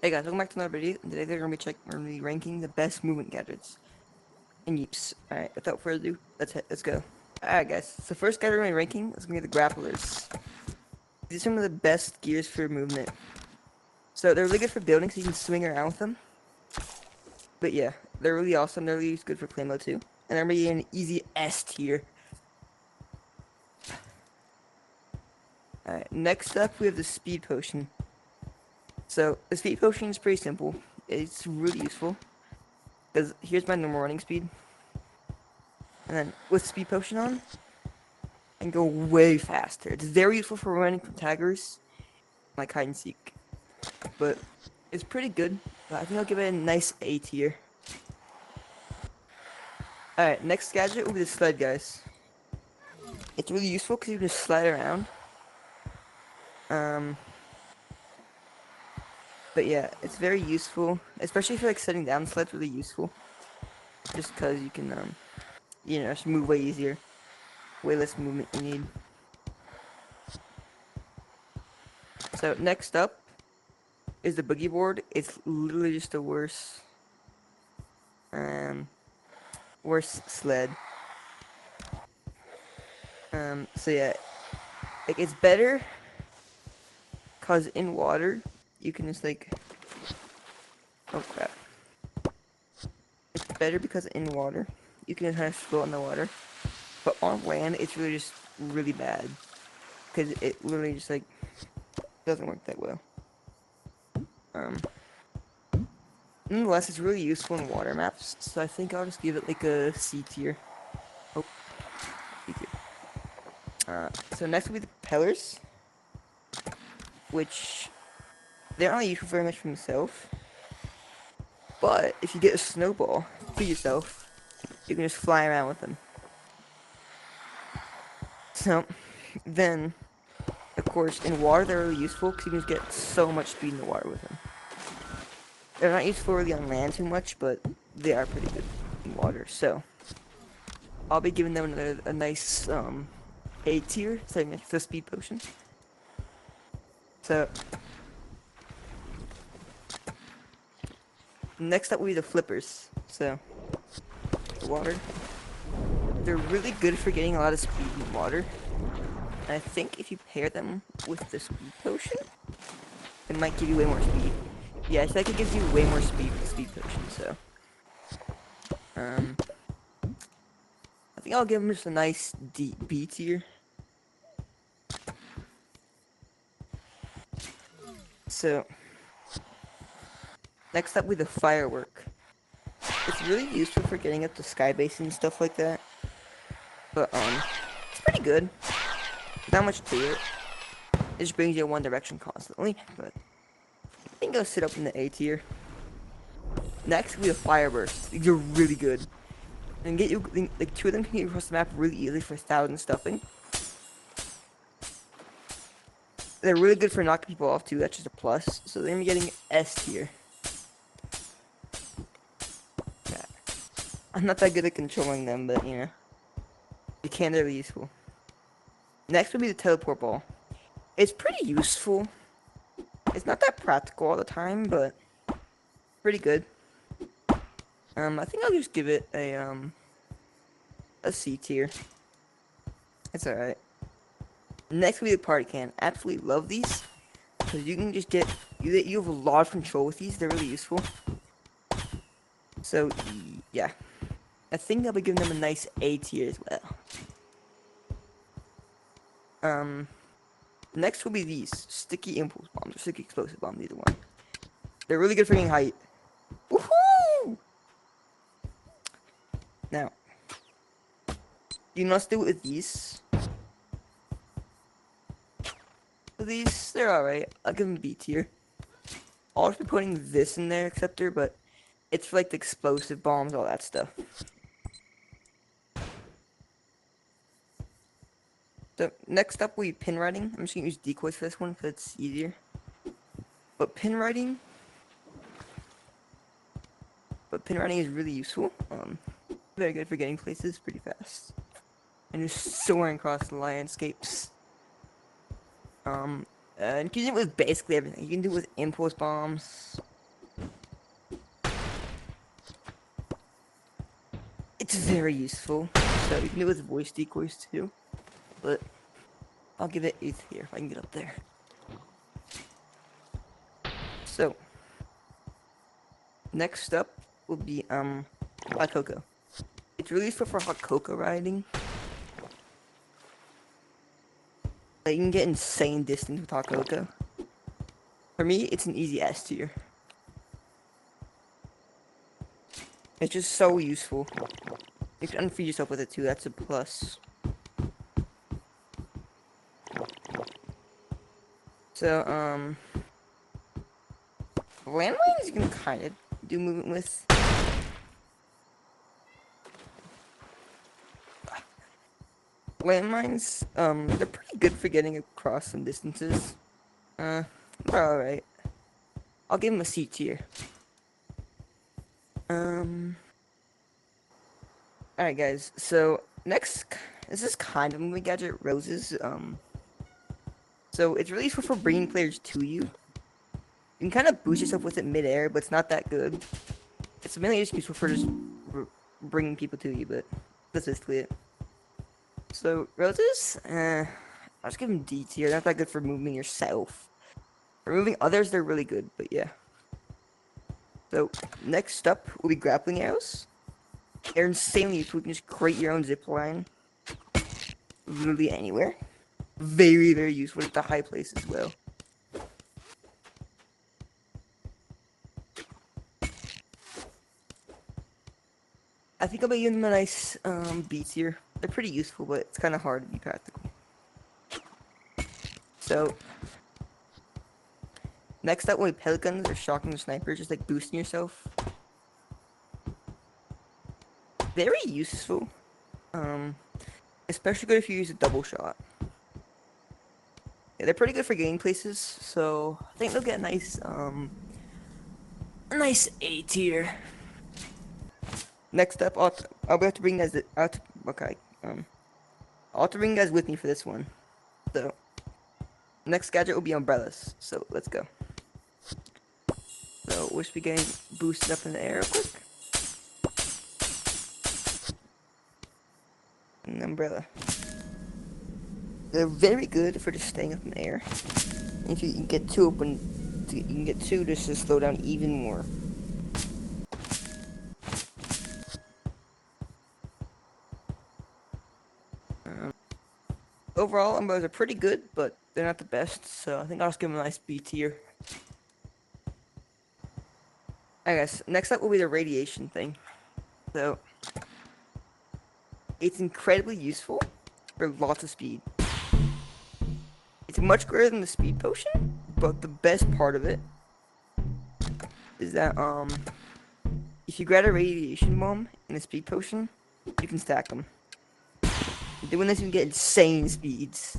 Hey guys, welcome back to another video. Today we're gonna be ranking the best movement gadgets in Yeeps. Alright, without further ado, let's go. Alright guys, so first gadget we're gonna be ranking is gonna be the grapplers. These are some of the best gears for movement. So they're really good for building so you can swing around with them. But yeah, they're really awesome. They're really good for play mode too. And they're gonna be an easy S tier. Alright, next up we have the speed potion. So the speed potion is pretty simple. It's really useful. Because here's my normal running speed. And then with speed potion on, and go way faster. It's very useful for running from taggers, like hide and seek. But it's pretty good. I think I'll give it a nice A tier. Alright, next gadget will be the sled, guys. It's really useful because you can just slide around. Um, but yeah, it's very useful, especially if you're like setting down sleds. Really useful, just because you can just move way easier, way less movement you need. So next up is the boogie board. It's literally just a worse sled. So yeah, like it's better cause in water you can just like, oh crap. It's better because in water you can kind of float on the water, but on land it's really just really bad because it literally just like doesn't work that well. Um, Nonetheless, it's really useful in water maps, so I think I'll just give it like a C tier. Oh, C tier. So next will be the propellers, which they're not useful very much for themselves. But if you get a snowball for yourself, you can just fly around with them. So then, of course, in water they're really useful because you can just get so much speed in the water with them. They're not useful really on land too much, but they are pretty good in water. So I'll be giving them a nice A tier, so next to the speed potion. So next up will be the flippers. So the water. They're really good for getting a lot of speed in water. And I think if you pair them with the speed potion, it might give you way more speed. Yeah, I think it gives you way more speed with the speed potion, so. I think I'll give them just a nice B tier. So, next up with the firework. It's really useful for getting up to sky base and stuff like that. But, it's pretty good. Not much to it. It just brings you in one direction constantly, but I think I'll sit up in the A tier. Next, we have Fireburst. These are really good. And get you, like, two of them can get you across the map really easily for 1,000 stuffing. They're really good for knocking people off too, that's just a plus. So they're gonna be getting S tier. Yeah. I'm not that good at controlling them, but you know. They're really useful. Next would be the teleport ball. It's pretty useful. It's not that practical all the time, but pretty good. I think I'll just give it a C tier. It's alright. Next will be the party can. Absolutely love these. Because you can just get, you have a lot of control with these. They're really useful. So, yeah. I think I'll be giving them a nice A tier as well. Next will be these. Sticky impulse bombs or sticky explosive bombs, either one. They're really good for getting height. Woohoo! Now, you must do it with these. These, they're alright. I'll give them B tier. I'll just be putting this in their acceptor, but it's for like the explosive bombs, all that stuff. So next up we have pin riding. I'm just gonna use decoys for this one because it's easier. But pin riding is really useful. Very good for getting places pretty fast. And just soaring across the landscapes. And you can do it with basically everything. You can do it with impulse bombs, It's very useful. So you can do it with voice decoys too. But I'll give it 8th here if I can get up there. So next up will be hot cocoa. It's really useful for hot cocoa riding. Like, you can get insane distance with hot cocoa. For me, it's an easy S tier. It's just so useful. You can unfeed yourself with it too, that's a plus. So, landmines you can kind of do movement with. Landmines, they're pretty good for getting across some distances. They're alright. I'll give them a C tier. Alright guys, so next, this is kind of a moving gadget, roses. So it's really useful for bringing players to you. You can kind of boost yourself with it mid-air, but it's not that good. It's mainly just useful for just bringing people to you, but that's basically it. So, roses, I'll just give them D tier. They're not that good for moving yourself. For moving others, they're really good, but yeah. So, next up will be grappling arrows. They're insanely useful. You can just create your own zip line. Literally anywhere. Very, very useful at the high place as well. I think I'll be giving them a nice B tier. They're pretty useful, but it's kind of hard to be practical. So, next up will be pelicans or shotgun snipers, just like boosting yourself. Very useful. Especially good if you use a double shot. Yeah, they're pretty good for getting places, so I think they'll get a nice A tier. Next up, I'll have to bring you guys out. Okay, I'll have to bring you guys with me for this one. So, next gadget will be umbrellas. So let's go. So we'll just be getting boosted up in the air real quick. An umbrella. They're very good for just staying up in the air. If you can get two open, you can get two just to slow down even more. Overall, umbrellas are pretty good, but they're not the best, so I think I'll just give them a nice B tier. I guess next up will be the radiation thing. So it's incredibly useful for lots of speed. It's much greater than the speed potion, but the best part of it is that if you grab a radiation bomb and a speed potion, you can stack them. Doing this, you can get insane speeds.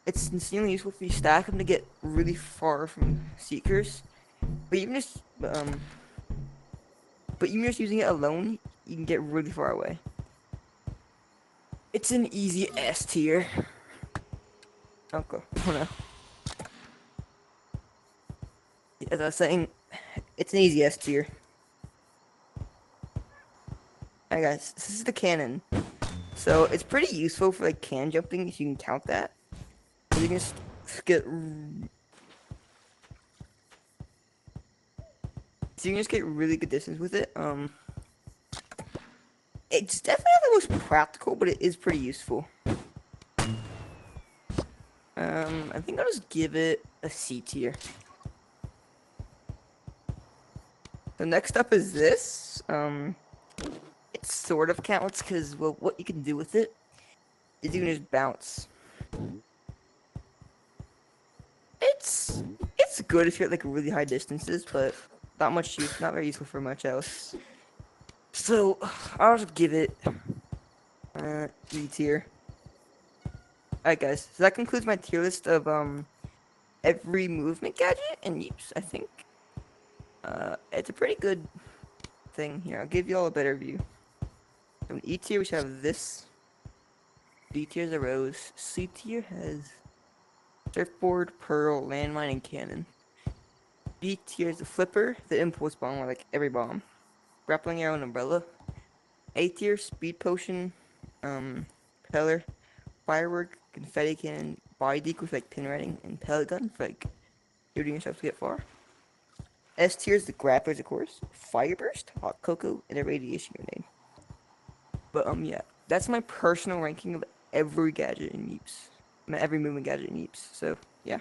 It's insanely useful if you stack them to get really far from seekers. But even just using it alone, you can get really far away. It's an easy S tier. Okay. Oh no. As I was saying, it's an easy S tier. Alright guys, this is the cannon. So it's pretty useful for like can jumping if you can count that. So you can just get really good distance with it. It's definitely not the most practical, but it is pretty useful. I think I'll just give it a C tier. The next up is this. It sort of counts because, well, what you can do with it is you can just bounce. It's good if you're at like really high distances, but not very useful for much else. So I'll just give it E tier. Alright guys, so that concludes my tier list of every movement gadget and Yeeps, I think. It's a pretty good thing here. I'll give you all a better view. So in E tier we should have this. B tier is a rose. C tier has surfboard, pearl, landmine, and cannon. B tier is the flipper, the impulse bomb, or like every bomb. Grappling arrow and umbrella. A tier, speed potion, peller, firework, confetti cannon, body decoy for like pinwriting, and pellet gun for like shooting yourself to get far. S tier is the grapplers, of course, fire burst, hot cocoa, and a radiation grenade. But yeah, that's my personal ranking of every gadget in Yeeps. Every movement gadget in Yeeps. So yeah.